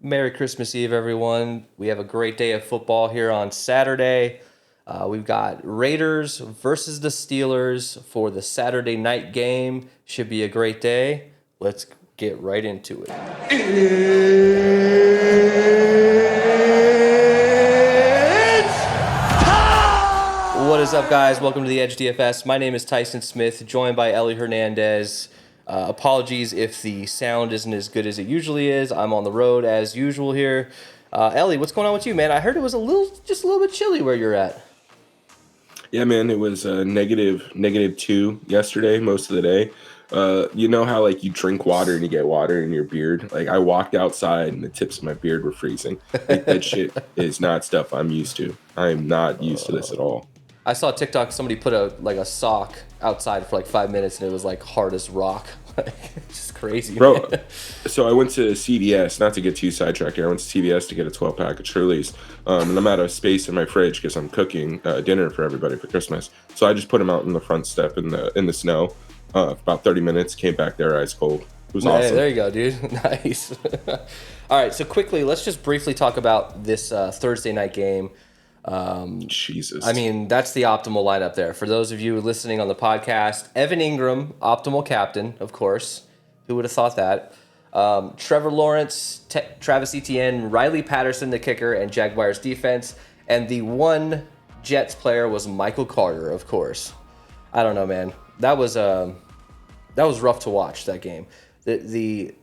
Merry Christmas Eve, everyone. We have a great day of football here on Saturday. We've got Raiders versus the Steelers for the Saturday night game. Should be a great day. Let's get right into it. What is up, guys? Welcome to the Edge DFS. My name is Tyson Smith, joined by Ellie Hernandez. Apologies if the sound isn't as good as it usually is. I'm on the road as usual here. Ellie, what's going on with you, man? I heard it was just a little bit chilly where you're at. Yeah, man, it was -2 yesterday, most of the day. You know how like you drink water and you get water in your beard? Like I walked outside and the tips of my beard were freezing. Like that shit is not stuff I'm used to. I am not used to this at all. I saw TikTok. Somebody put a sock outside for like 5 minutes, and it was like hard as rock. It's just crazy, Bro, man. so I went to CVS, not to get too sidetracked here. I went to CVS to get a 12-pack of Shirley's, and I'm out of space in my fridge because I'm cooking dinner for everybody for Christmas. So I just put them out in the front step in the snow. About 30 minutes, came back there ice cold. It was Hey, awesome. there you go, dude. Nice. All right, so quickly, let's just briefly talk about this Thursday night game. Jesus. I mean, that's the optimal lineup there. For those of you listening on the podcast, Evan Ingram, optimal captain, of course. Who would have thought that? Trevor Lawrence, Travis Etienne, Riley Patterson, the kicker, and Jaguars defense. And the one Jets player was Michael Carter, of course. I don't know, man. That was rough to watch, that game. The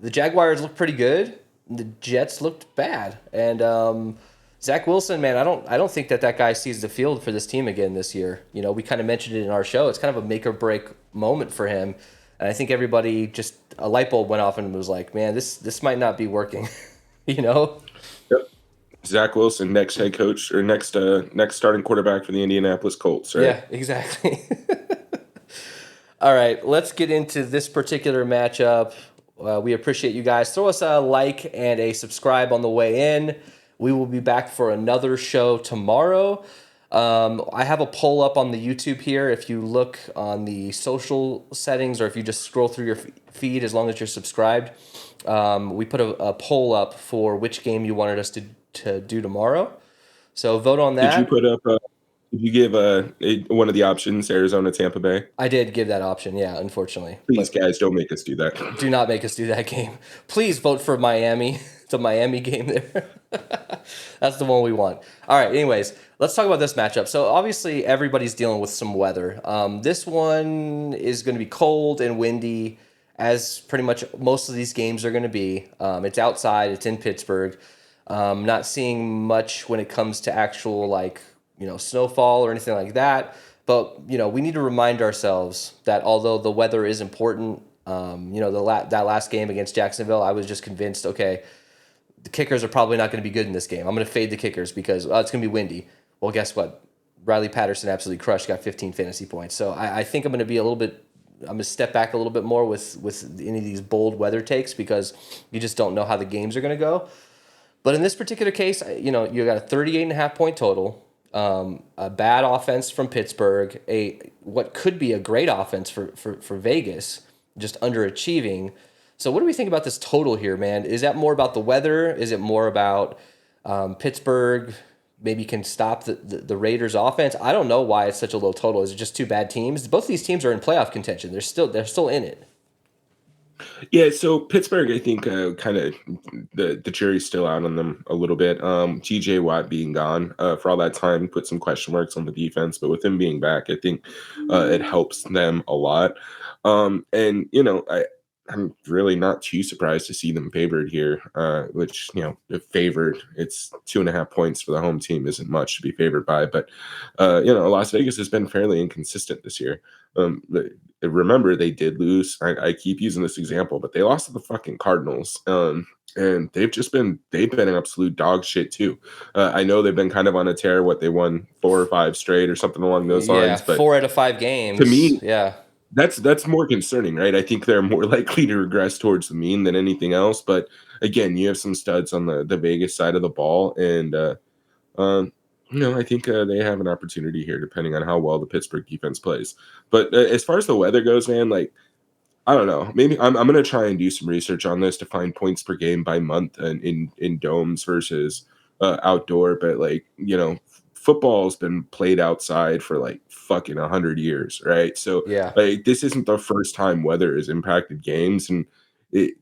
Jaguars looked pretty good. The Jets looked bad. And Zach Wilson, man, I don't think that guy sees the field for this team again this year. You know, we kind of mentioned it in our show. It's kind of a make or break moment for him. And I think everybody, just a light bulb went off and was like, man, this might not be working. You know? Yep. Zach Wilson, next head coach or next starting quarterback for the Indianapolis Colts, right? Yeah, exactly. All right, let's get into this particular matchup. We appreciate you guys. Throw us a like and a subscribe on the way in. We will be back for another show tomorrow. I have a poll up on the YouTube here. If you look on the social settings or if you just scroll through your feed, as long as you're subscribed, we put a poll up for which game you wanted us to do tomorrow. So vote on Did you that. put up? Did you give one of the options, Arizona, Tampa Bay? I did give that option, yeah, unfortunately. Please, But guys, don't make us do that. do not make us do that game. Please vote for Miami. It's a Miami game there. That's the one we want. All right, anyways, let's talk about this matchup. So obviously everybody's dealing with some weather. This one is going to be cold and windy, as pretty much most of these games are going to be. It's outside. It's in Pittsburgh. Not seeing much when it comes to actual snowfall or anything like that. But we need to remind ourselves that although the weather is important, that last game against Jacksonville, I was just convinced, okay, the kickers are probably not going to be good in this game. I'm going to fade the kickers because it's going to be windy. Well, guess what? Riley Patterson absolutely crushed, got 15 fantasy points. So I think I'm going to be I'm going to step back a little bit more with any of these bold weather takes because you just don't know how the games are going to go. But in this particular case, you got a 38.5 point total, a bad offense from Pittsburgh, what could be a great offense for Vegas, just underachieving. So what do we think about this total here, man? Is that more about the weather? Is it more about Pittsburgh maybe can stop the Raiders offense? I don't know why it's such a low total. Is it just two bad teams? Both of these teams are in playoff contention. They're still in it. Yeah, so Pittsburgh, I think, kind of the jury's still out on them a little bit. T.J. Watt being gone for all that time put some question marks on the defense, but with him being back, I think it helps them a lot. And I'm really not too surprised to see them favored here. Which if favored, it's 2.5 points for the home team isn't much to be favored by, but Las Vegas has been fairly inconsistent this year. Remember, they did lose. I keep using this example, but they lost to the fucking Cardinals. And they've been an absolute dog shit too. I know they've been kind of on a tear. What, they won 4 or 5 straight or something along those Yeah, lines. But 4 out of 5 to games. me, Yeah. that's more concerning, right? I think they're more likely to regress towards the mean than anything else. But again, you have some studs on the Vegas side of the ball, and I think they have an opportunity here, depending on how well the Pittsburgh defense plays. But as far as the weather goes, man, like I don't know. Maybe I'm gonna try and do some research on this to find points per game by month and in domes versus outdoor. But like football's been played outside for like fucking 100 years, right? So Yeah. like this isn't the first time weather has impacted games, and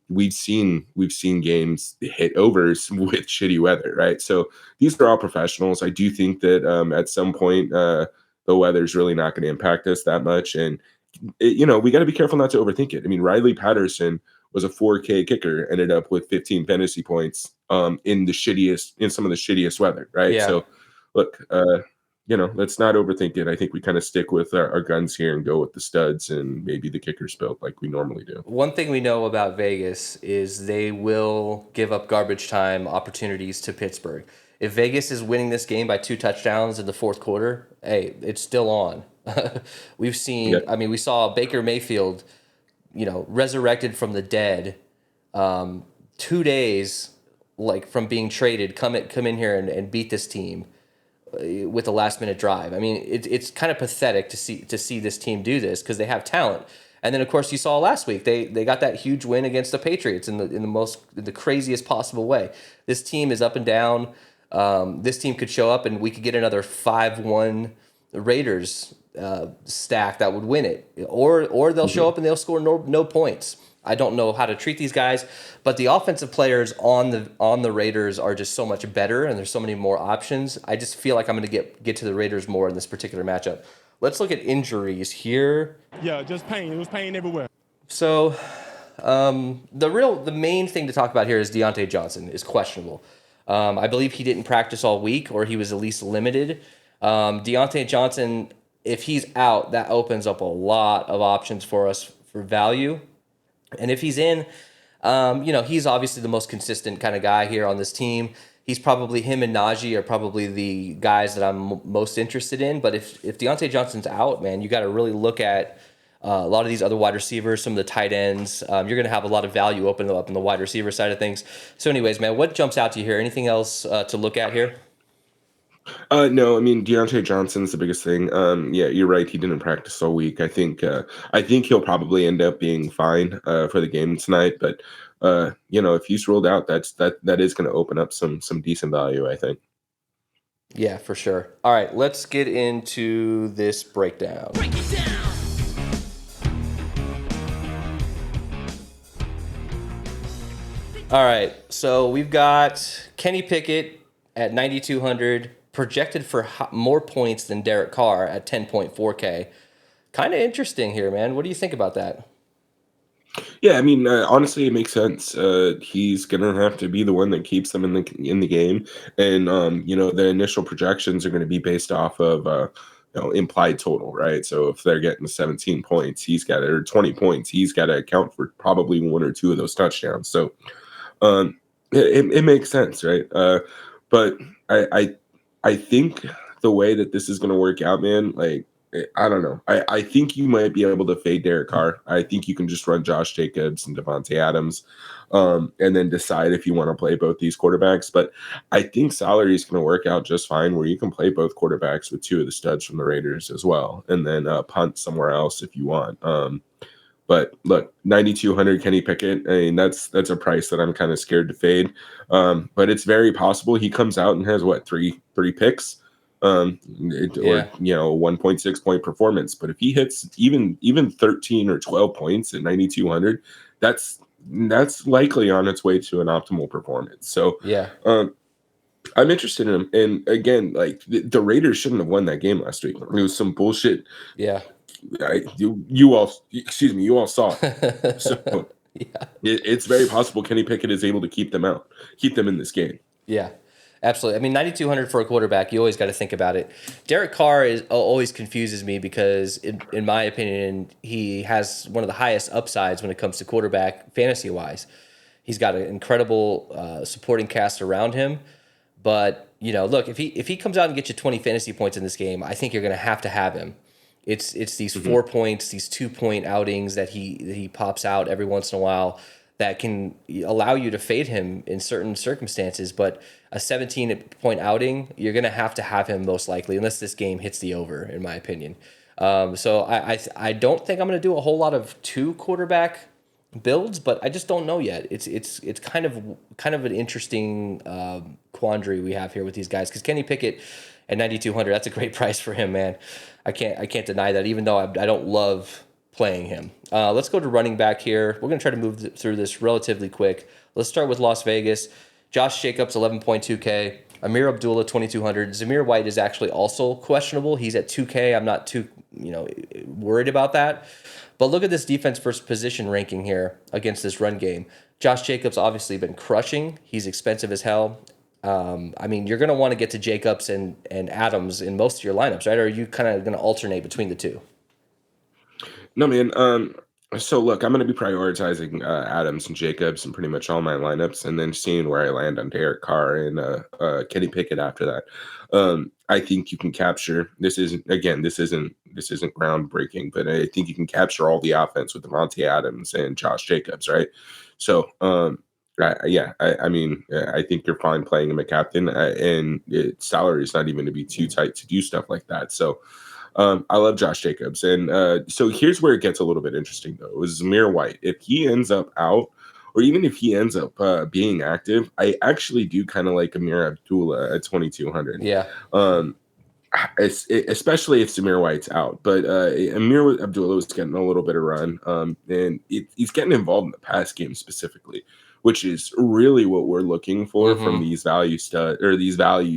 we've seen games hit overs with shitty weather, right? So these are all professionals. I do think that at some point the weather's really not going to impact us that much, and we got to be careful not to overthink it. I mean, Riley Patterson was a 4K kicker, ended up with 15 fantasy points in some of the shittiest weather, right? Yeah. So, look, let's not overthink it. I think we kind of stick with our guns here and go with the studs and maybe the kickers built like we normally do. One thing we know about Vegas is they will give up garbage time opportunities to Pittsburgh. If Vegas is winning this game by 2 touchdowns in the fourth quarter, hey, it's still on. We've Yeah, seen, I mean, we saw Baker Mayfield, resurrected from the dead, 2 days like from being traded, come in here and beat this team with a last minute drive. I mean, it's kind of pathetic to see this team do this because they have talent. And then of course you saw last week they got that huge win against the Patriots in the craziest possible way. This team is up and down. This team could show up and we could get another 5-1 Raiders stack that would win it, or they'll show up and they'll score no points. I don't know how to treat these guys, but the offensive players on the Raiders are just so much better, and there's so many more options. I just feel like I'm going to get to the Raiders more in this particular matchup. Let's look at injuries here. Yeah, just pain. It was pain everywhere. So, the main thing to talk about here is Deontay Johnson is questionable. I believe he didn't practice all week, or he was at least limited. Deontay Johnson, if he's out, that opens up a lot of options for us for value. And if he's in, he's obviously the most consistent kind of guy here on this team. Him and Najee are probably the guys that I'm most interested in. But if Deontay Johnson's out, man, you got to really look at a lot of these other wide receivers, some of the tight ends. You're going to have a lot of value open up in the wide receiver side of things. So anyways, man, what jumps out to you here? Anything else to look at here? No, I mean Deontay Johnson's the biggest thing. Yeah, you're right. He didn't practice all week. I think he'll probably end up being fine for the game tonight. But if he's ruled out, that is going to open up some decent value, I think. Yeah, for sure. All right, let's get into this breakdown. Break it down. All right, so we've got Kenny Pickett at 9,200, projected for more points than Derek Carr at 10.4K. Kind of interesting here, man. What do you think about that? Yeah, I mean, honestly, it makes sense. He's gonna have to be the one that keeps them in the game, and the initial projections are going to be based off of implied total, right? So if they're getting 17 points, or 20 points, he's got to account for probably one or two of those touchdowns. So it makes sense, right? But I think the way that this is going to work out, man, like I don't know. I think you might be able to fade Derek Carr. I think you can just run Josh Jacobs and Devontae Adams, and then decide if you want to play both these quarterbacks. But I think salary is going to work out just fine, where you can play both quarterbacks with two of the studs from the Raiders as well, and then punt somewhere else if you want. But look, 9,200 Kenny Pickett. I mean, that's a price that I'm kind of scared to fade. But it's very possible he comes out and has three picks, or 1.6 point performance. But if he hits even 13 or 12 points at 9,200, that's likely on its way to an optimal performance. So Yeah. I'm interested in him. And again, like the Raiders shouldn't have won that game last week. It was some bullshit. Yeah. You all saw it. So Yeah. it's very possible Kenny Pickett is able to keep them in this game. Yeah. Absolutely. I mean, 9,200 for a quarterback, you always got to think about it. Derek Carr always confuses me because, in my opinion, he has one of the highest upsides when it comes to quarterback fantasy-wise. He's got an incredible supporting cast around him. But, look, if he comes out and gets you 20 fantasy points in this game, I think you're going to have him. It's these 4 points, these 2-point outings that he pops out every once in a while that can allow you to fade him in certain circumstances. But a 17-point outing, you're going to have him most likely, unless this game hits the over, in my opinion. So I don't think I'm going to do a whole lot of 2 quarterback builds, but I just don't know yet. It's kind of an interesting quandary we have here with these guys, because Kenny Pickett at 9,200, that's a great price for him, man. I can't deny that, even though I don't love playing him. Let's go to running back here. We're going to try to move through this relatively quick. Let's start with Las Vegas. Josh Jacobs, 11.2K. Amir Abdullah, 2,200. Zamir White is actually also questionable. He's at 2K. I'm not too worried about that. But look at this defense versus position ranking here against this run game. Josh Jacobs obviously been crushing. He's expensive as hell. I mean, you're going to want to get to Jacobs and Adams in most of your lineups, right? Or are you kind of going to alternate between the two? No, man. So look, I'm going to be prioritizing Adams and Jacobs in pretty much all my lineups, and then seeing where I land on Derek Carr and Kenny Pickett after that. I think you can capture. This isn't groundbreaking, but I think you can capture all the offense with Devontae Adams and Josh Jacobs, right? So, I mean, I think you're fine playing him a captain, and salary is not even to be too tight to do stuff like that. So. I love Josh Jacobs. And so here's where it gets a little bit interesting, though, is Zamir White. If he ends up out, or even if he ends up being active, I actually do kind of like Amir Abdullah at 2,200. Yeah. Especially if Zamir White's out. But Amir Abdullah is getting a little bit of run. And he's getting involved in the pass game specifically, which is really what we're looking for from these value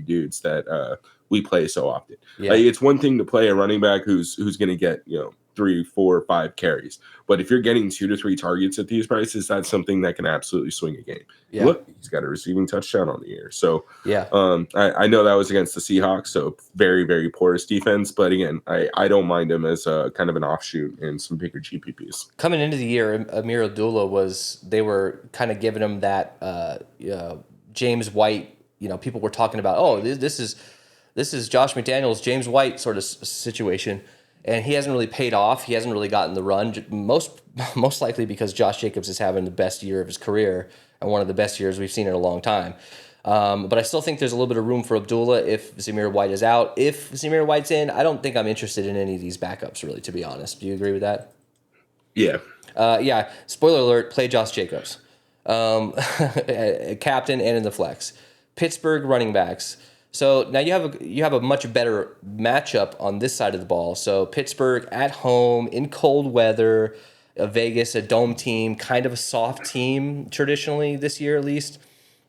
dudes that we play so often. Yeah. It's one thing to play a running back who's going to get 3, 4, 5 carries, but if you're getting 2 to 3 targets at these prices, that's something that can absolutely swing a game. Yeah. Look, he's got a receiving touchdown on the year. So yeah, I know that was against the Seahawks, so very, very porous defense. But again, I don't mind him as a kind of an offshoot in some bigger GPPs. Coming into the year, Amir Abdullah they were kind of giving him that James White. People were talking about, oh, this is Josh McDaniels, James White sort of situation. And he hasn't really paid off. He hasn't really gotten the run, most likely because Josh Jacobs is having the best year of his career and one of the best years we've seen in a long time. But I still think there's a little bit of room for Abdullah if Zamir White is out. If Zamir White's in, I don't think I'm interested in any of these backups, really, to be honest. Do you agree with that? Yeah. Yeah. Spoiler alert, play Josh Jacobs. Captain and in the flex. Pittsburgh running backs. So now you have a much better matchup on this side of the ball. So Pittsburgh at home in cold weather, Vegas, a dome team, kind of a soft team traditionally this year at least.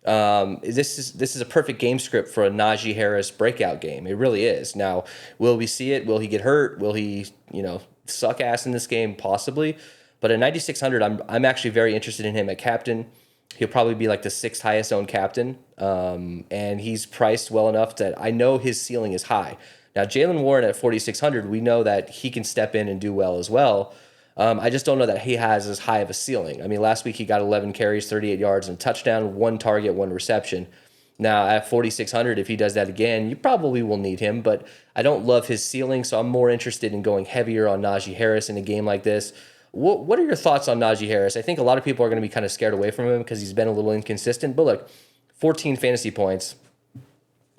This is a perfect game script for a Najee Harris breakout game. It really is. Now, will we see it? Will he get hurt? Will he suck ass in this game? Possibly. But at 9,600, I'm actually very interested in him at captain. He'll probably be like the 6th highest owned captain. And he's priced well enough that I know his ceiling is high. Now, Jalen Warren at 4,600, we know that he can step in and do well as well. I just don't know that he has as high of a ceiling. I mean, last week he got 11 carries, 38 yards, and a touchdown, 1 target, 1 reception. Now, at 4,600, if he does that again, you probably will need him, but I don't love his ceiling, so I'm more interested in going heavier on Najee Harris in a game like this. What are your thoughts on Najee Harris? I think a lot of people are going to be kind of scared away from him because he's been a little inconsistent. But look, 14 fantasy points.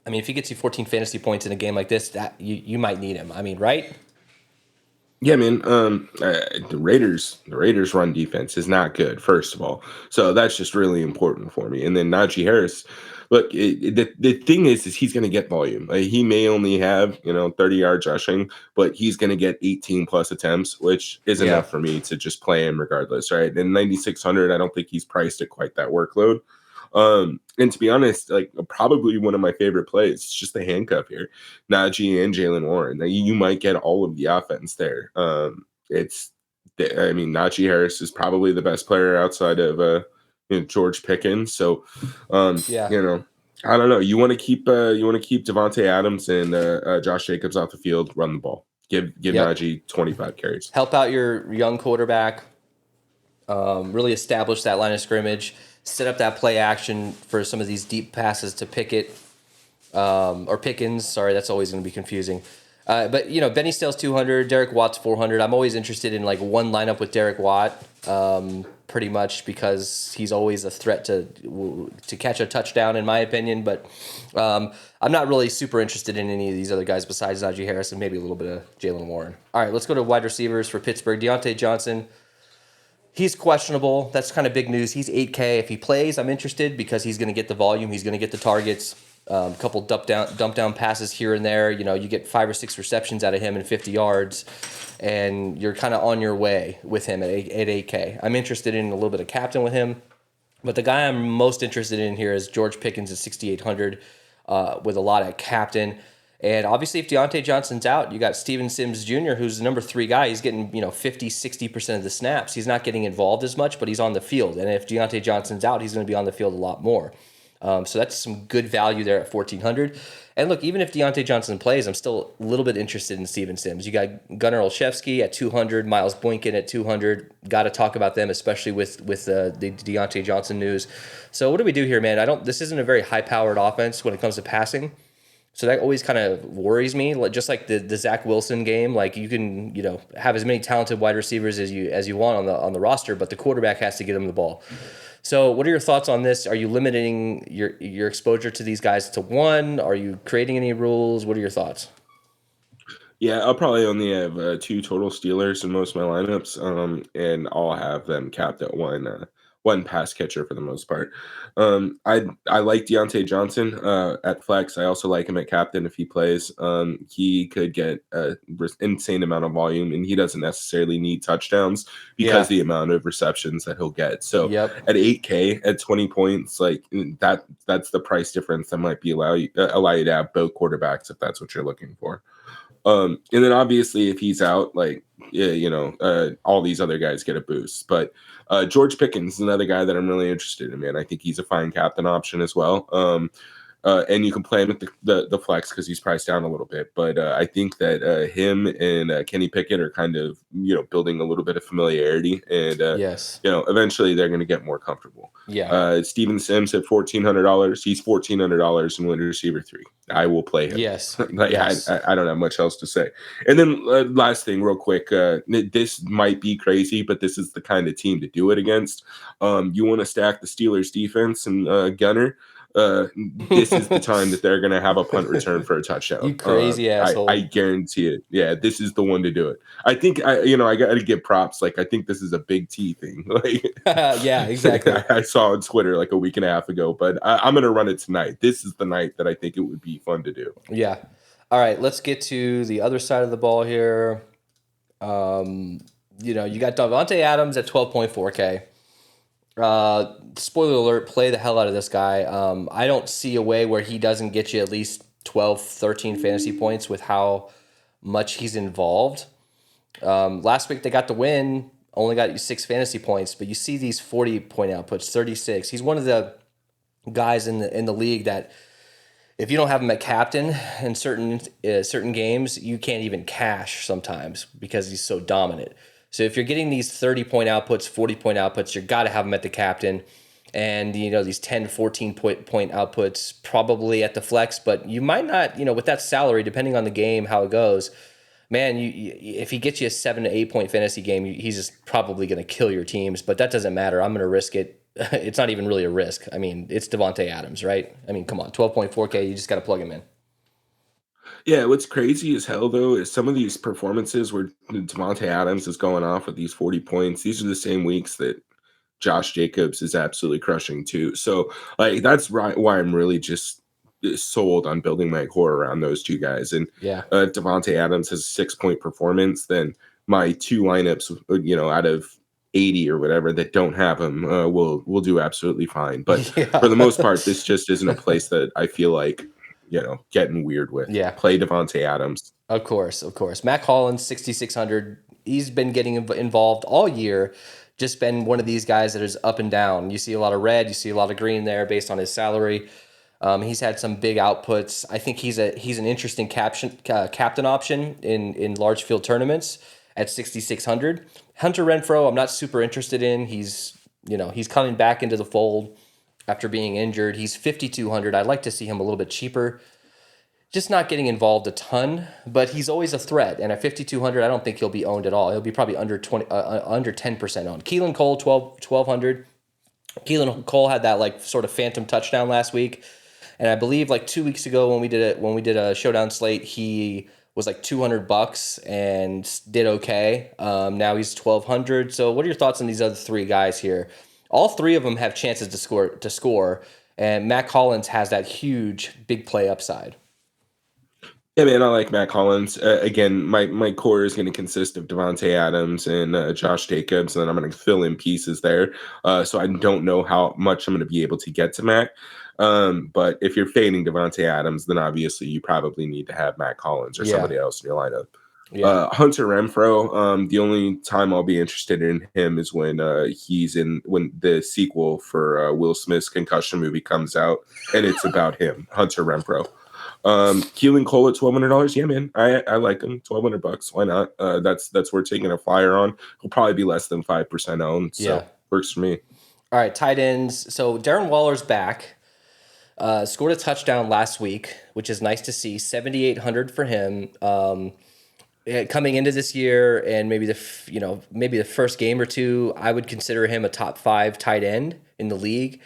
I mean, if he gets you 14 fantasy points in a game like this, that you might need him. I mean, right? Yeah, man. The Raiders' run defense is not good, first of all. So that's just really important for me. And then Najee Harris. Look, the thing is he's going to get volume. He may only have 30 yards rushing, but he's going to get 18 plus attempts, which is enough for me to just play him regardless, right? And 9,600, I don't think he's priced at quite that workload. And to be honest, like probably one of my favorite plays, it's just the handcuff here, Najee and Jalen Warren. Now, you might get all of the offense there. Najee Harris is probably the best player outside of George Pickens. So, I don't know. You want to keep Devontae Adams and Josh Jacobs off the field, run the ball, give Najee 25 carries, help out your young quarterback, really establish that line of scrimmage, set up that play action for some of these deep passes to Pickett or Pickens. Sorry, that's always going to be confusing. But Benny Sale's 200, Derek Watt's 400. I'm always interested in like one lineup with Derek Watt, pretty much because he's always a threat to catch a touchdown, in my opinion. But I'm not really super interested in any of these other guys besides Najee Harris and maybe a little bit of Jalen Warren. All right, let's go to wide receivers for Pittsburgh. Deontay Johnson. He's questionable. That's kind of big news. He's 8K. If he plays, I'm interested because he's going to get the volume. He's going to get the targets. A couple dump down passes here and there. You get 5 or 6 receptions out of him and 50 yards, and you're kind of on your way with him at 8K. I'm interested in a little bit of captain with him, but the guy I'm most interested in here is George Pickens at 6,800 with a lot of captain. And obviously, if Deontay Johnson's out, you got Steven Sims Jr., who's the number 3 guy. He's getting 50, 60% of the snaps. He's not getting involved as much, but he's on the field. And if Deontay Johnson's out, he's going to be on the field a lot more. So that's some good value there at 1,400. And look, even if Deontay Johnson plays, I'm still a little bit interested in Steven Sims. You got Gunnar Olszewski at 200, Miles Boykin at 200. Got to talk about them, especially with the Deontay Johnson news. So what do we do here, man? This isn't a very high-powered offense when it comes to passing. So that always kind of worries me. Just like the Zach Wilson game, like you can have as many talented wide receivers as you want on the roster, but the quarterback has to get them the ball. So what are your thoughts on this? Are you limiting your exposure to these guys to 1? Are you creating any rules? What are your thoughts? Yeah, I'll probably only have 2 total Steelers in most of my lineups, and I'll have them capped at one pass catcher for the most part. I like Deontay Johnson at flex. I also like him at captain if he plays. He could get an insane amount of volume, and he doesn't necessarily need touchdowns because the amount of receptions that he'll get. So at 8K at 20 points, like that's the price difference that might be allow you to have both quarterbacks if that's what you're looking for. And then obviously if he's out, like, all these other guys get a boost. But George Pickens is another guy that I'm really interested in, man. I think he's a fine captain option as well. And you can play him with the flex because he's priced down a little bit. But I think that him and Kenny Pickett are kind of, building a little bit of familiarity. And, eventually they're going to get more comfortable. Yeah. Steven Sims at $1,400. He's $1,400 in wide receiver 3. I will play him. Yes. Yes. I don't have much else to say. And then last thing real quick, this might be crazy, but this is the kind of team to do it against. You want to stack the Steelers defense and Gunner. This is the time that they're going to have a punt return for a touchdown. You crazy asshole. I guarantee it. Yeah, this is the one to do it. I think, I got to give props. Like, I think this is a big T thing. Like, yeah, exactly. I saw on Twitter like a week and a half ago, but I'm going to run it tonight. This is the night that I think it would be fun to do. Yeah. All right, let's get to the other side of the ball here. You got Davante Adams at 12.4K. Spoiler alert, play the hell out of this guy. I don't see a way where he doesn't get you at least 12, 13 fantasy points with how much he's involved. Last week they got the win, only got you 6 fantasy points, but you see these 40-point outputs, 36. He's one of the guys in the league that if you don't have him at captain in certain games, you can't even cash sometimes because he's so dominant. So if you're getting these 30-point outputs, 40-point outputs, you got to have them at the captain. And, these 10, 14-point outputs probably at the flex. But you might not, with that salary, depending on the game, how it goes, man, if he gets you a 7 to 8-point fantasy game, he's just probably going to kill your teams. But that doesn't matter. I'm going to risk it. It's not even really a risk. I mean, it's Davante Adams, right? I mean, come on, 12.4K, you just got to plug him in. Yeah, what's crazy as hell, though, is some of these performances where Davante Adams is going off with these 40 points. These are the same weeks that Josh Jacobs is absolutely crushing, too. So, like, that's why I'm really just sold on building my core around those two guys. And Davante Adams has a 6-point performance. Then my 2 lineups, out of 80 or whatever that don't have him will do absolutely fine. But for the most part, this just isn't a place that I feel like getting weird with. Yeah. Play Davante Adams. Of course. Mac Hollins, 6,600. He's been getting involved all year. Just been one of these guys that is up and down. You see a lot of red, you see a lot of green there based on his salary. He's had some big outputs. I think he's an interesting captain option in large field tournaments at 6,600. Hunter Renfrow, I'm not super interested in. He's coming back into the fold after being injured. He's 5,200. I'd like to see him a little bit cheaper. just not getting involved a ton, but he's always a threat. And at 5,200, I don't think he'll be owned at all. He'll be probably under 10% owned. Keelan Cole, 1,200. Keelan Cole had that like sort of phantom touchdown last week, and I believe like 2 weeks ago when we did a showdown slate, he was like $200 and did okay. Now he's 1,200. So what are your thoughts on these other three guys here? All three of them have chances to score, and Matt Collins has that huge big play upside. Yeah, man, I like Matt Collins. Again, my core is going to consist of Devontae Adams and Josh Jacobs, and then I'm going to fill in pieces there. So I don't know how much I'm going to be able to get to Matt. But if you're fading Devontae Adams, then obviously you probably need to have Matt Collins or somebody else in your lineup. Yeah. Hunter Renfro, the only time I'll be interested in him is when when the sequel for Will Smith's concussion movie comes out, and it's about him, Hunter Renfro. Keelan Cole at $1,200. Yeah, man, I like him. $1,200. Why not? That's worth taking a flyer on. He'll probably be less than 5% owned. So works for me. All right, tight ends. So Darren Waller's back. Scored a touchdown last week, which is nice to see. 7,800 for him. Coming into this year, and maybe the first game or two, I would consider him a top 5 tight end in the league.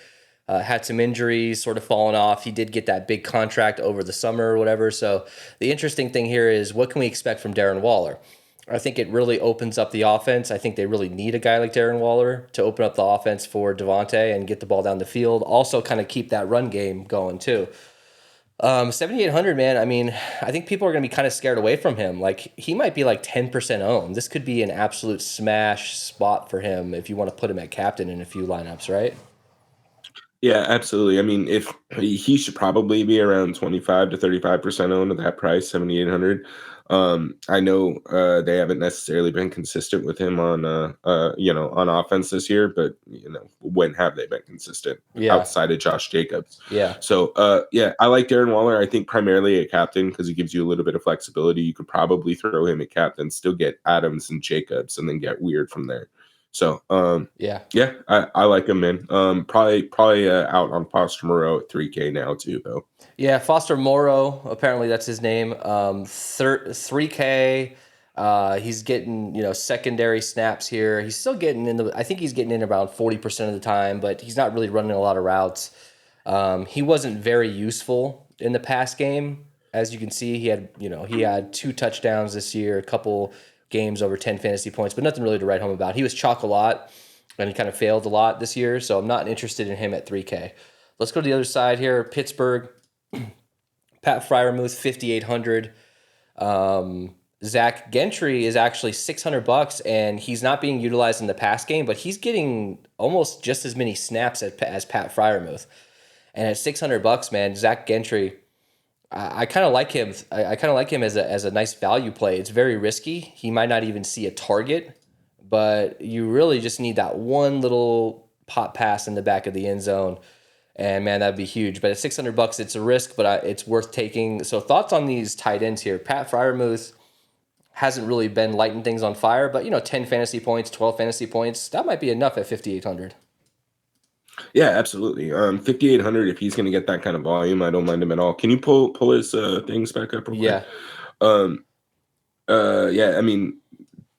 Had some injuries, sort of fallen off. He did get that big contract over the summer or whatever. So the interesting thing here is, what can we expect from Darren Waller? I think it really opens up the offense. I think they really need a guy like Darren Waller to open up the offense for Devontae and get the ball down the field. Also kind of keep that run game going too. 7,800, man. I mean, I think people are going to be kind of scared away from him. Like, he might be like 10% owned. This could be an absolute smash spot for him if you want to put him at captain in a few lineups, right? Yeah, absolutely. I mean, if he should probably be around 25 to 35% owned at that price, 7,800. I know they haven't necessarily been consistent with him on on offense this year, but when have they been consistent outside of Josh Jacobs? Yeah. So yeah, I like Darren Waller. I think primarily at captain because he gives you a little bit of flexibility. You could probably throw him at captain, still get Adams and Jacobs, and then get weird from there. So yeah, I like him, man. Probably out on Foster Moreau at 3K now too, though. Yeah, Foster Moreau, apparently that's his name. 3K. He's getting secondary snaps here. He's still getting I think he's getting in around 40% of the time, but he's not really running a lot of routes. He wasn't very useful in the pass game, as you can see. He had 2 touchdowns this year, a couple games over 10 fantasy points, but nothing really to write home about. He was chalk a lot, and he kind of failed a lot this year, so I'm not interested in him at 3K. Let's go to the other side here. Pittsburgh, Pat Freiermuth, 5,800. Zach Gentry is actually $600, and he's not being utilized in the pass game, but he's getting almost just as many snaps as Pat Freiermuth. And at $600, man, Zach Gentry, I kind of like him. I kind of like him as a nice value play. It's very risky. He might not even see a target, but you really just need that one little pop pass in the back of the end zone, and man, that'd be huge. But at $600, it's a risk, but it's worth taking. So thoughts on these tight ends here? Pat Freiermuth hasn't really been lighting things on fire, but 10 fantasy points, 12 fantasy points, that might be enough at 5,800. Yeah, absolutely. 5,800. If he's going to get that kind of volume, I don't mind him at all. Can you pull his things back up real quick? Yeah. I mean,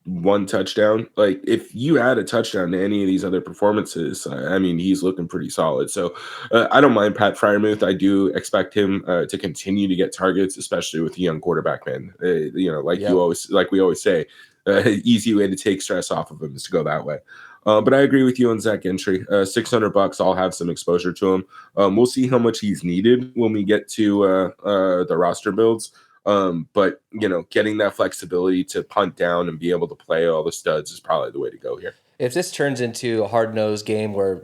1 touchdown. Like, if you add a touchdown to any of these other performances, I mean, he's looking pretty solid. So I don't mind Pat Freiermuth. I do expect him to continue to get targets, especially with a young quarterback, man. We always say, easy way to take stress off of him is to go that way. But I agree with you on Zach Gentry. $600, I'll have some exposure to him. We'll see how much he's needed when we get to the roster builds. But getting that flexibility to punt down and be able to play all the studs is probably the way to go here. If this turns into a hard-nosed game where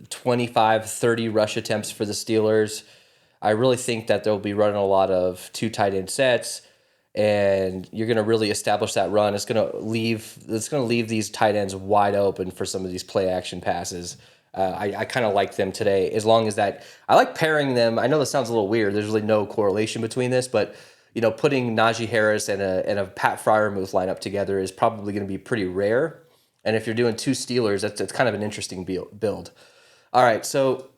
25, 30 rush attempts for the Steelers, I really think that they'll be running a lot of 2 tight end sets, and you're going to really establish that run. It's going to leave these tight ends wide open for some of these play action passes. I kind of like them today, as long as that. I like pairing them. I know this sounds a little weird. There's really no correlation between this, but putting Najee Harris and a Pat Freiermuth lineup together is probably going to be pretty rare. And if you're doing 2 Steelers, that's kind of an interesting build. All right, so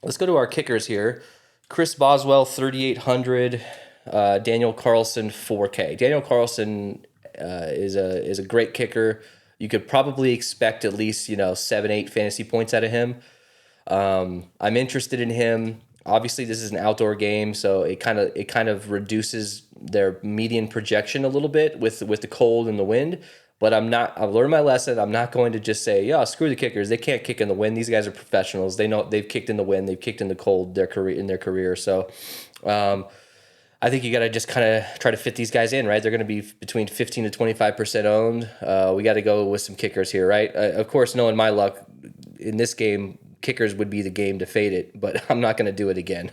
let's go to our kickers here. Chris Boswell 3,800, Daniel Carlson 4K. Daniel Carlson is a great kicker. You could probably expect at least 7-8 fantasy points out of him. I'm interested in him. Obviously, this is an outdoor game, so it kind of reduces their median projection a little bit with the cold and the wind. But I've learned my lesson. I'm not going to just say, yeah, screw the kickers. They can't kick in the wind. These guys are professionals. They know they've kicked in the wind. They've kicked in the cold their career. So, I think you got to just kind of try to fit these guys in, right? They're going to be between 15 to 25% owned. We got to go with some kickers here, right? Of course, knowing my luck in this game, kickers would be the game to fade it, but I'm not going to do it again.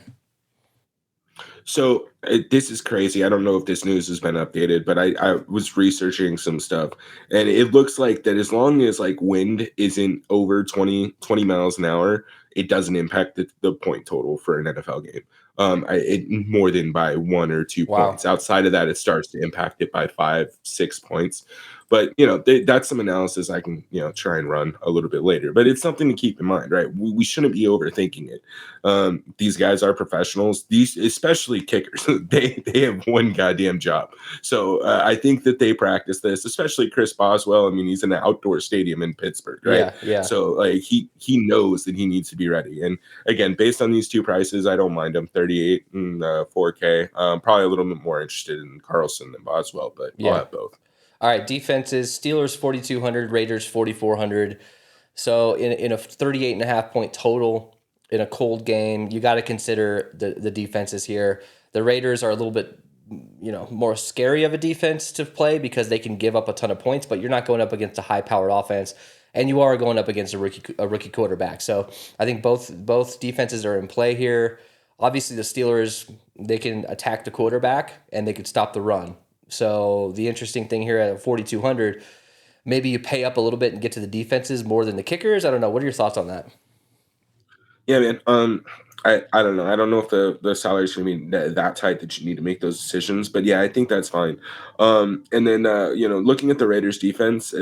So this is crazy. I don't know if this news has been updated, but I was researching some stuff, and it looks like that as long as like wind isn't over 20 miles an hour, it doesn't impact the point total for an NFL game. It more than by 1 or 2 points. Outside of that, it starts to impact it by 5-6 points. But that's some analysis I can try and run a little bit later. But it's something to keep in mind, right? We shouldn't be overthinking it. These guys are professionals. These, especially kickers, they have one goddamn job. So I think that they practice this, especially Chris Boswell. I mean, he's in an outdoor stadium in Pittsburgh, right? Yeah. So like he knows that he needs to be ready. And again, based on these two prices, I don't mind him. 38 and 4K. Probably a little bit more interested in Carlson than Boswell, but I'll have both. All right, defenses, Steelers 4,200, Raiders 4,400. So in a 38.5 point total in a cold game, you got to consider the defenses here. The Raiders are a little bit more scary of a defense to play because they can give up a ton of points, but you're not going up against a high-powered offense, and you are going up against a rookie quarterback. So I think both defenses are in play here. Obviously, the Steelers, they can attack the quarterback, and they could stop the run. So the interesting thing here at 4,200, maybe you pay up a little bit and get to the defenses more than the kickers. I don't know. What are your thoughts on that? Yeah, man. I don't know. I don't know if the salaries going to be that tight that you need to make those decisions. But yeah, I think that's fine. And then looking at the Raiders defense,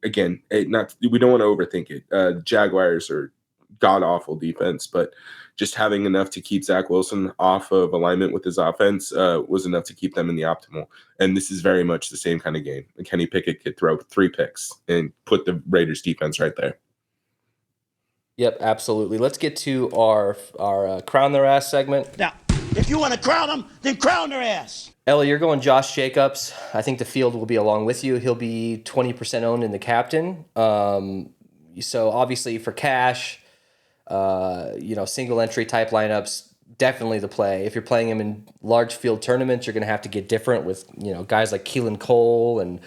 again, we don't want to overthink it. Jaguars are god awful defense, but just having enough to keep Zach Wilson off of alignment with his offense was enough to keep them in the optimal. And this is very much the same kind of game. Kenny Pickett could throw 3 picks and put the Raiders defense right there. Yep, absolutely. Let's get to our crown their ass segment. Now, if you want to crown them, then crown their ass. Ellie, you're going Josh Jacobs. I think the field will be along with you. He'll be 20% owned in the captain. So obviously for cash, single entry type lineups, definitely the play. If you're playing him in large field tournaments, you're going to have to get different with, guys like Keelan Cole and,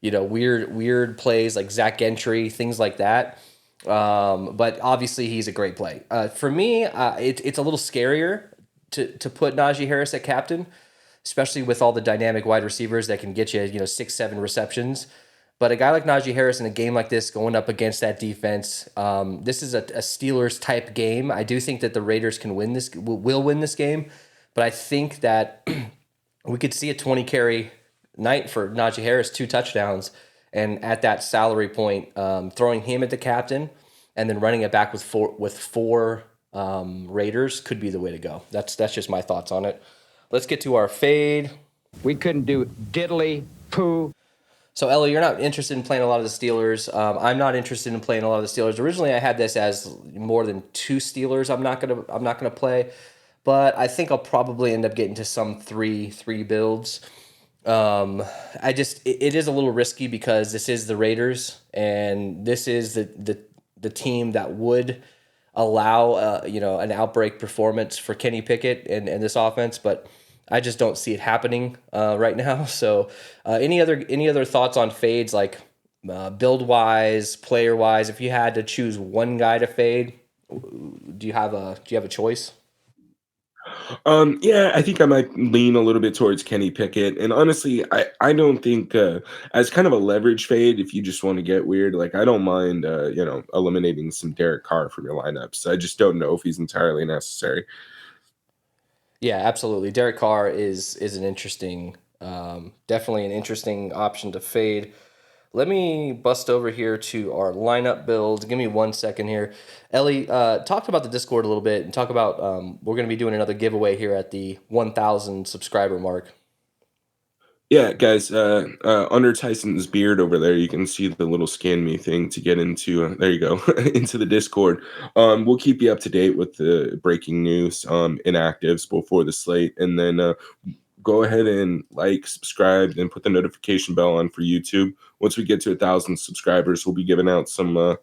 weird plays like Zach Gentry, things like that. But obviously he's a great play. For me, it's a little scarier to put Najee Harris at captain, especially with all the dynamic wide receivers that can get you, 6-7 receptions. But a guy like Najee Harris in a game like this, going up against that defense, this is a Steelers type game. I do think that the Raiders will win this game, but I think that we could see a 20 carry night for Najee Harris, 2 touchdowns, and at that salary point, throwing him at the captain and then running it back with four Raiders could be the way to go. That's just my thoughts on it. Let's get to our fade. We couldn't do diddly poo. So Ellie, you're not interested in playing a lot of the Steelers. I'm not interested in playing a lot of the Steelers. Originally, I had this as more than 2 Steelers. I'm not gonna play, but I think I'll probably end up getting to some three builds. It is a little risky because this is the Raiders, and this is the team that would allow an outbreak performance for Kenny Pickett and this offense, but I just don't see it happening right now. So, any other thoughts on fades, like build wise, player wise? If you had to choose one guy to fade, do you have a choice? Yeah, I think I might lean a little bit towards Kenny Pickett. And honestly, I don't think as kind of a leverage fade, if you just want to get weird, like I don't mind eliminating some Derek Carr from your lineups. I just don't know if he's entirely necessary. Yeah, absolutely. Derek Carr is an interesting, definitely an interesting option to fade. Let me bust over here to our lineup build. Give me 1 second here. Ellie, talk about the Discord a little bit and talk about we're going to be doing another giveaway here at the 1,000 subscriber mark. Yeah, guys, under Tyson's beard over there, you can see the little scan me thing to get into, there you go, into the Discord. We'll keep you up to date with the breaking news, inactives before the slate, and then go ahead and like, subscribe, and put the notification bell on for YouTube. Once we get to 1,000 subscribers, we'll be giving out some, $50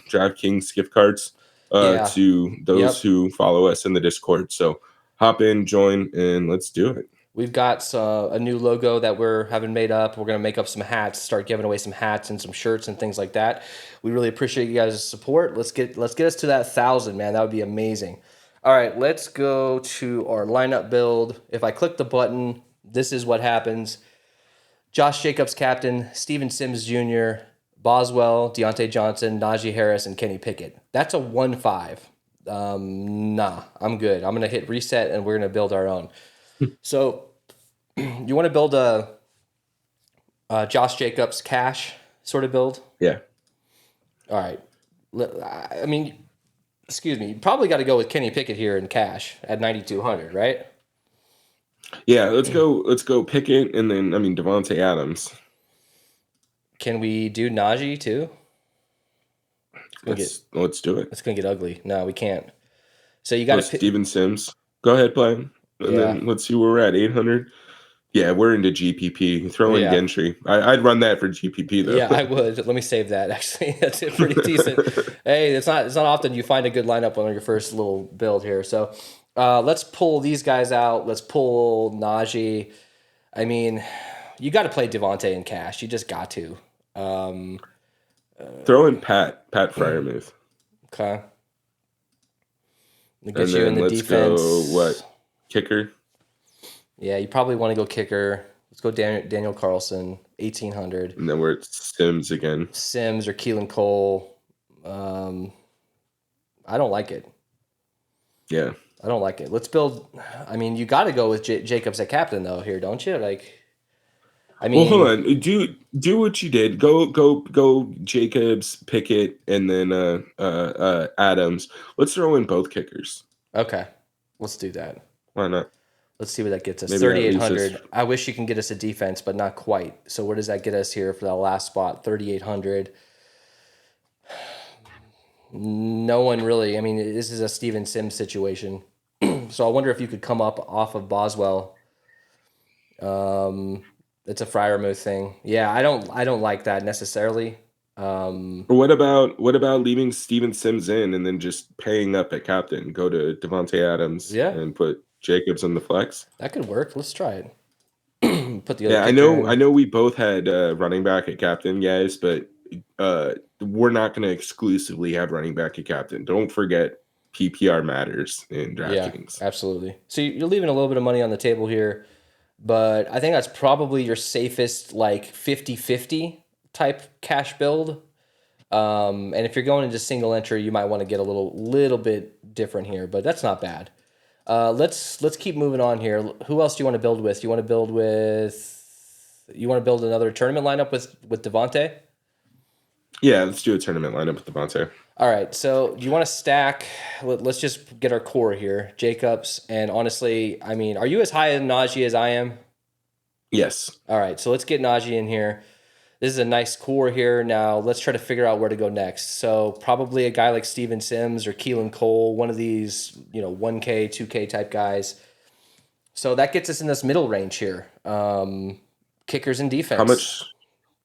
Draftkings gift cards to those who follow us in the Discord. So hop in, join, and let's do it. We've got a new logo that we're having made up. We're going to make up some hats, start giving away some hats and some shirts and things like that. We really appreciate you guys' support. Let's get us to that 1,000, man. That would be amazing. All right, let's go to our lineup build. If I click the button, this is what happens. Josh Jacobs, captain. Steven Sims Jr., Boswell, Deontay Johnson, Najee Harris, and Kenny Pickett. That's a 1-5. Nah, I'm good. I'm going to hit reset, and we're going to build our own. So you want to build a Josh Jacobs cash sort of build? Yeah. All right. I mean, excuse me. You probably got to go with Kenny Pickett here in cash at 9,200, right? Yeah, let's go Pickett, and then Devontae Adams. Can we do Najee too? Let's do it. It's gonna get ugly. No, we can't. So you got Steven Sims. Go ahead, play him. And then let's see where we're at. 800. Yeah, we're into GPP. Throw in Gentry. I'd run that for GPP though. Yeah, I would. Let me save that. Actually, that's pretty decent. Hey, it's not often you find a good lineup on your first little build here. So let's pull these guys out. Let's pull Najee. I mean, you got to play Devontae in cash. You just got to. Throw in Pat Freiermuth. Okay. And then you in the let's defense. Go what? Kicker? Yeah, you probably want to go kicker. Let's go Daniel Carlson, 1,800. And then we're at Sims again. Sims or Keelan Cole. I don't like it. Yeah. I don't like it. Let's build. I mean, you got to go with Jacobs at captain, though, here, don't you? Like, I mean. Well, hold on. Do what you did. Go Jacobs, Pickett, and then Adams. Let's throw in both kickers. Okay. Let's do that. Why not? Let's see what that gets us. 3,800. I wish you can get us a defense, but not quite. So where does that get us here for that last spot? 3,800. No one really. I mean, this is a Steven Sims situation. So I wonder if you could come up off of Boswell. It's a Freiermuth thing. Yeah, I don't like that necessarily. What about leaving Steven Sims in and then just paying up at captain? Go to Devontae Adams and put Jacobs in the flex. That could work. Let's try it. Put the other. Yeah, I know. We both had running back at captain, guys, but we're not going to exclusively have running back at captain. Don't forget, PPR matters in DraftKings. Yeah, absolutely. So you're leaving a little bit of money on the table here, but I think that's probably your safest, like 50-50 type cash build. And if you're going into single entry, you might want to get a little bit different here, but that's not bad. Let's keep moving on here. Who else do you want to build with? You want to build another tournament lineup with Devontae? Yeah, let's do a tournament lineup with Devontae. All right, so do you want to stack? Let's just get our core here. Jacobs, and honestly, I mean, are you as high in Najee as I am? Yes. All right, so let's get Najee in here. This is a nice core here. Now let's try to figure out where to go next. So probably a guy like Steven Sims or Keelan Cole, one of these, 1K, 2K type guys. So that gets us in this middle range here. Kickers and defense.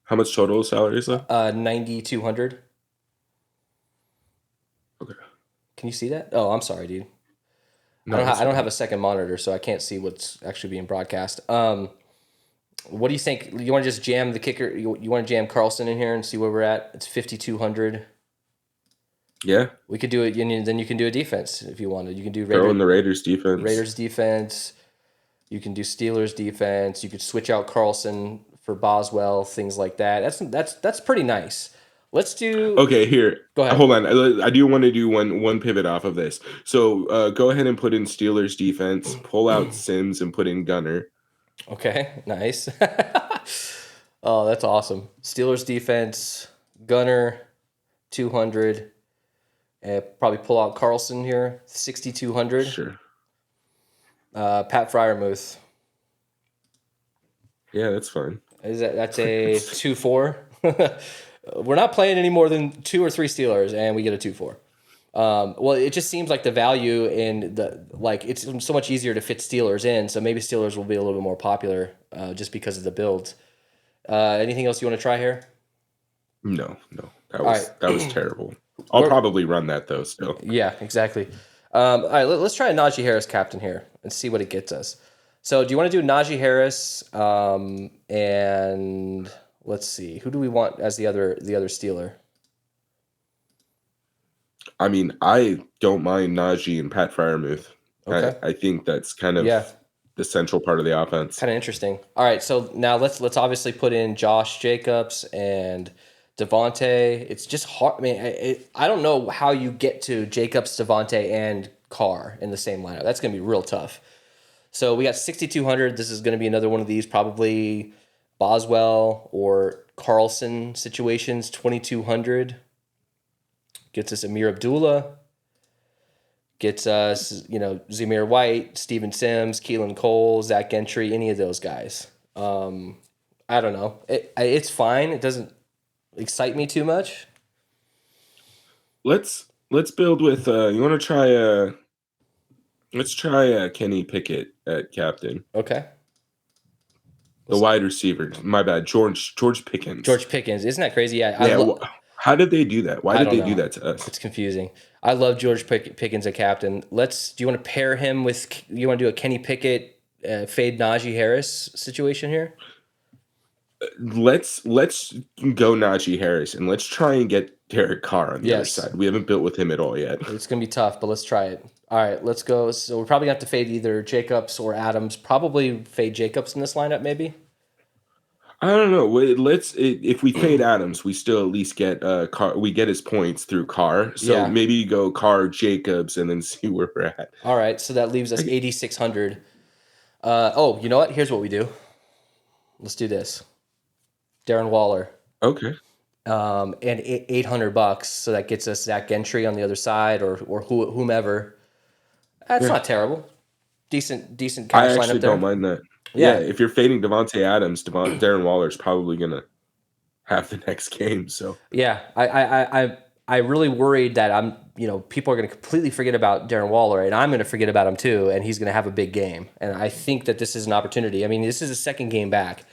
How much total salary is that? 9,200. Okay. Can you see that? Oh, I'm sorry, dude. No, I don't have a second monitor, so I can't see what's actually being broadcast. What do you think? You want to just jam the kicker? You want to jam Carlson in here and see where we're at? It's 5,200. Yeah. We could do it. Then you can do a defense if you wanted. You can do throw in the Raiders defense. Raiders defense. You can do Steelers defense. You could switch out Carlson for Boswell, things like that. That's pretty nice. Let's do. Okay, here. Go ahead. Hold on. I do want to do one pivot off of this. So go ahead and put in Steelers defense. Pull out Sims and put in Gunner. Okay, nice. Oh, that's awesome. Steelers defense, Gunner, 200. Probably pull out Carlson here, 6,200. Sure. Pat Fryermuth. Yeah, that's fine. That's a 2-4. We're not playing any more than 2 or 3 Steelers, and we get a 2-4. Well, it just seems like the value in it's so much easier to fit Steelers in, so maybe Steelers will be a little bit more popular just because of the builds. Anything else you want to try here? No. That was terrible. We're- probably run that though still. Yeah, exactly. All right, let's try a Najee Harris captain here and see what it gets us. So do you want to do Najee Harris? And let's see, who do we want as the other Steeler? I mean, I don't mind Najee and Pat Fryermuth. Okay. I think that's kind of the central part of the offense. Kind of interesting. All right, so now let's obviously put in Josh Jacobs and Devontae. It's just hard. I mean, I don't know how you get to Jacobs, Devontae, and Carr in the same lineup. That's going to be real tough. So we got 6,200. This is going to be another one of these, probably Boswell or Carlson situations, 2,200. Gets us Amir Abdullah. Gets us, Zamir White, Steven Sims, Keelan Cole, Zach Gentry, any of those guys. I don't know. It's fine. It doesn't excite me too much. Let's build with. You want to try? Let's try Kenny Pickett at captain. Okay. The wide receiver. My bad. George Pickens. George Pickens. Isn't that crazy? Yeah. How did they do that? Why did they do that to us? It's confusing. I love George Pickens at captain. Do you want to pair him with? You want to do a Kenny Pickett fade Najee Harris situation here? Let's go Najee Harris and let's try and get Derek Carr on the other side. We haven't built with him at all yet. It's gonna be tough, but let's try it. All right, let's go. So we're probably gonna have to fade either Jacobs or Adams. Probably fade Jacobs in this lineup, maybe. I don't know. If we fade Adams, we still at least get Carr. We get his points through Carr. So maybe you go Carr, Jacobs, and then see where we're at. All right, so that leaves us 8,600. You know what? Here's what we do. Let's do this. Darren Waller. Okay. And $800, so that gets us Zach Gentry on the other side, or whomever. That's not terrible. Decent cash lineup there. I actually don't mind that. Yeah, if you're fading Devontae Adams, Darren Waller's probably gonna have the next game. So yeah, I really worried that people are gonna completely forget about Darren Waller, and I'm gonna forget about him too, and he's gonna have a big game. And I think that this is an opportunity. I mean, this is his second game back.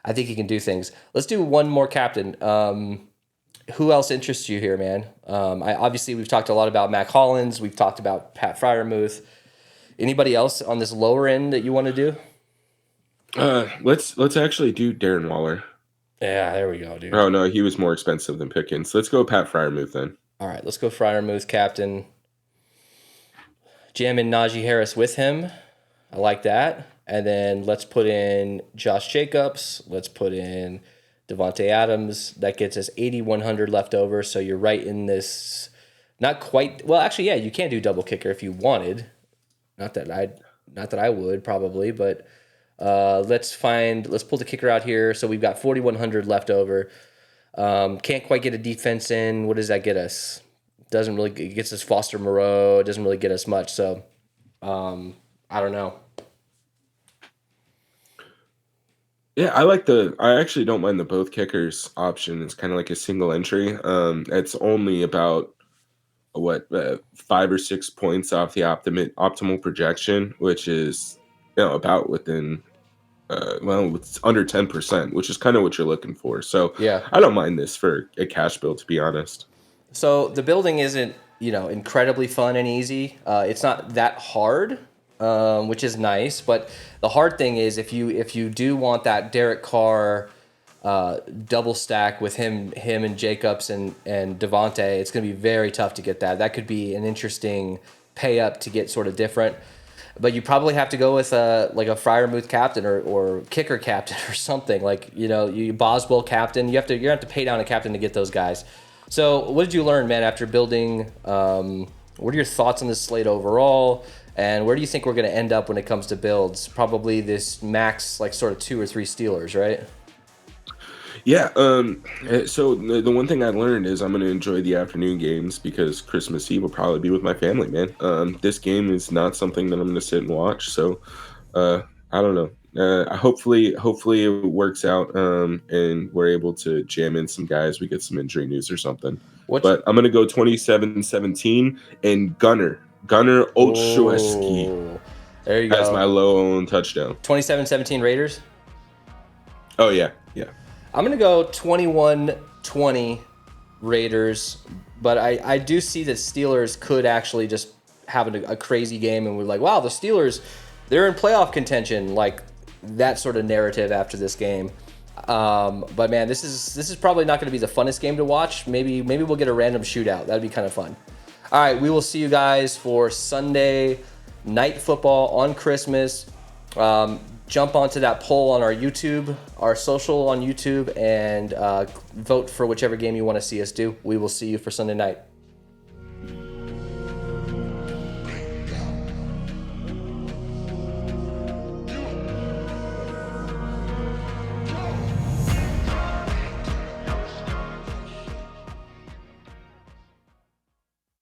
I think he can do things. Let's do one more captain. Who else interests you here, man? Obviously, we've talked a lot about Mac Hollins. We've talked about Pat Fryermuth. Anybody else on this lower end that you want to do? Let's actually do Darren Waller. Yeah, there we go, dude. Oh no, he was more expensive than Pickens. Let's go Pat Fryermuth then. All right, let's go Fryermuth, captain. Jam in Najee Harris with him. I like that. And then let's put in Josh Jacobs. Let's put in Devontae Adams. That gets us 8,100 left over. So you're right in this. Not quite. Well, actually, yeah, you can do double kicker if you wanted. Not that I would probably, but let's pull the kicker out here. So we've got 4,100 left over. Can't quite get a defense in. What does that get us? It gets us Foster Moreau. It doesn't really get us much. So I don't know. Yeah, I actually don't mind the both kickers option. It's kind of like a single entry. It's only about 5 or 6 points off the optimal projection, which is about within it's under 10%, which is kind of what you're looking for. So yeah, I don't mind this for a cash build, to be honest. So the building isn't incredibly fun and easy. It's not that hard. Which is nice, but the hard thing is if you do want that Derek Carr double stack with him and Jacobs and Devontae, it's going to be very tough to get that. That could be an interesting pay up to get sort of different, but you probably have to go with a Fryermuth captain or kicker captain or something you Boswell captain. You're gonna have to pay down a captain to get those guys. So what did you learn, man, after building? What are your thoughts on this slate overall? And where do you think we're going to end up when it comes to builds? Probably this max, sort of 2 or 3 Steelers, right? Yeah. So the one thing I learned is I'm going to enjoy the afternoon games because Christmas Eve will probably be with my family, man. This game is not something that I'm going to sit and watch. So, I don't know. Hopefully it works out. And we're able to jam in some guys. We get some injury news or something. But I'm going to go 27-17 and Gunnar Olszewski Oh, there you go. as my low owned touchdown. 27-17 Raiders. Oh yeah. I'm going to go 21-20 Raiders, but I do see that Steelers could actually just have a crazy game, and we're like, wow, the Steelers, they're in playoff contention, like that sort of narrative after this game. But man, this is probably not going to be the funnest game to watch. Maybe we'll get a random shootout. That'd be kind of fun. All right, we will see you guys for Sunday Night Football on Christmas. Jump onto that poll on our YouTube, our social on YouTube, and vote for whichever game you want to see us do. We will see you for Sunday night.